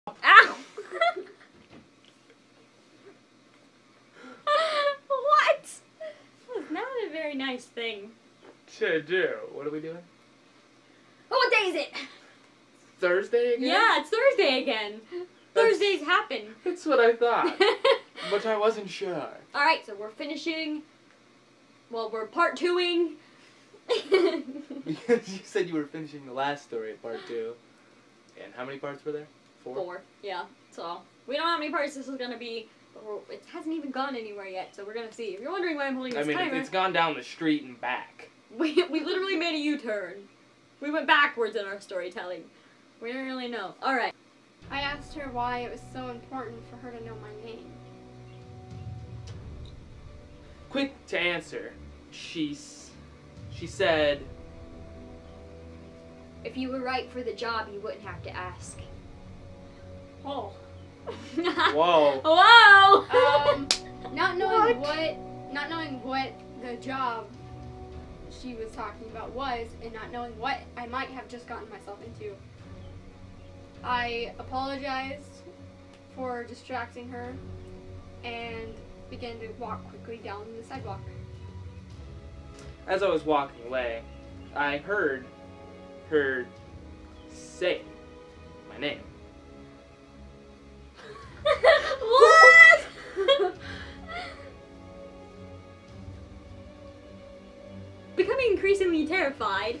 Ow! What? That was not a very nice thing to do. What are we doing? Oh, what day is it? Thursday again? Yeah, it's Thursday again. Thursdays happen. That's what I thought. But I wasn't sure. Alright, so we're finishing. Well, we're part 2ing. Because you said you were finishing the last story at part 2. And how many parts were there? 4? 4, yeah. So, we don't know how many parts this is going to be, but it hasn't even gone anywhere yet, so we're going to see. If you're wondering why I'm holding this timer... it's gone down the street and back. We literally made a U-turn. We went backwards in our storytelling. We don't really know. Alright. I asked her why it was so important for her to know my name. Quick to answer. She said... If you were right for the job, you wouldn't have to ask. Oh. Whoa. Whoa! Not knowing what the job she was talking about was, and not knowing what I might have just gotten myself into, I apologized for distracting her and began to walk quickly down the sidewalk. As I was walking away, I heard her say my name. What? Becoming increasingly terrified,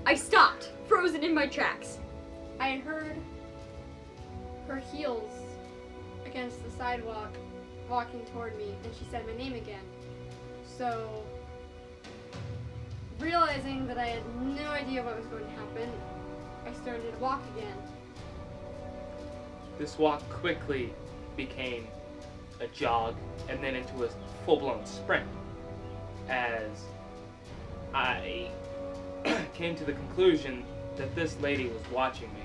I stopped, frozen in my tracks. I had heard her heels against the sidewalk walking toward me, and she said my name again. So, realizing that I had no idea what was going to happen, I started to walk again. This walk quickly became a jog and then into a full-blown sprint as I came to the conclusion that this lady was watching me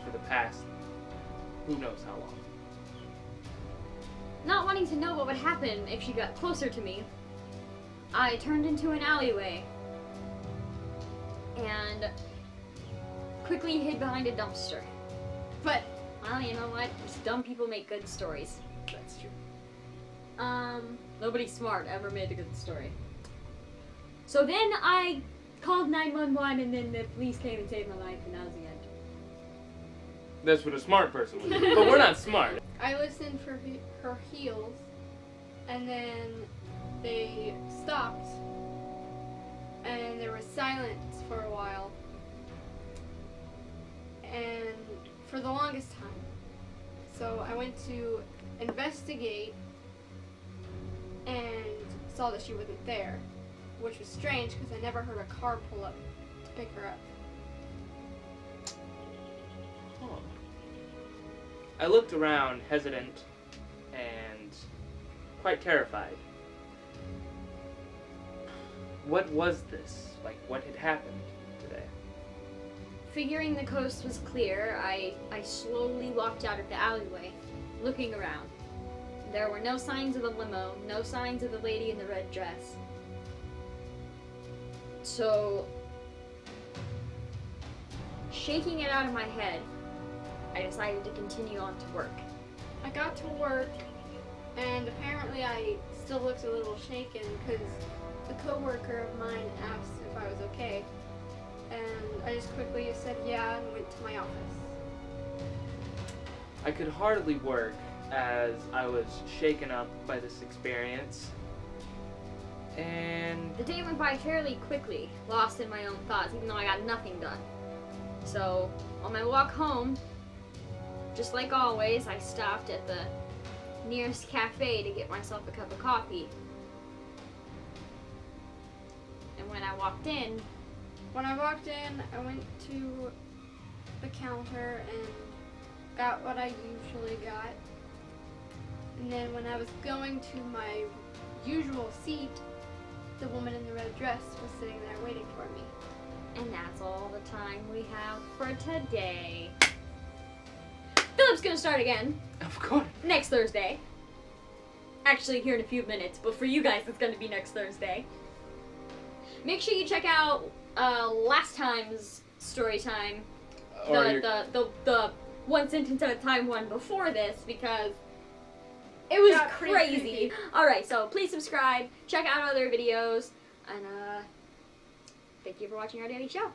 for the past who knows how long. Not wanting to know what would happen if she got closer to me, I turned into an alleyway and quickly hid behind a dumpster. But, well, you know what? Just dumb people make good stories. That's true. Nobody smart ever made a good story. So then I called 911 and then the police came and saved my life, and that was the end. That's what a smart person would do. But we're not smart. I listened for her heels, and then they stopped, and there was silence for a while, and for the longest time. So I went to investigate and saw that she wasn't there, which was strange because I never heard a car pull up to pick her up. Huh. I looked around, hesitant and quite terrified. What was this? Like, what had happened today? Figuring the coast was clear, I slowly walked out of the alleyway, looking around. There were no signs of the limo, no signs of the lady in the red dress. So, shaking it out of my head, I decided to continue on to work. I got to work, and apparently I still looked a little shaken because a coworker of mine asked if I was okay, and I just quickly said yeah and went to my office. I could hardly work as I was shaken up by this experience. And The day went by fairly quickly, lost in my own thoughts, even though I got nothing done. So, on my walk home, just like always, I stopped at the nearest cafe to get myself a cup of coffee. And when I walked in, I went to the counter and got what I usually got. And then when I was going to my usual seat, the woman in the red dress was sitting there waiting for me. and that's all the time we have for today. Philip's gonna start again. Of course. Next Thursday. Actually, here in a few minutes, but for you guys, it's gonna be next Thursday. Make sure you check out last time's story time. The one sentence at a time one before this because it was Got pretty crazy. creepy. Alright, so please subscribe, check out other videos, and thank you for watching our daily show.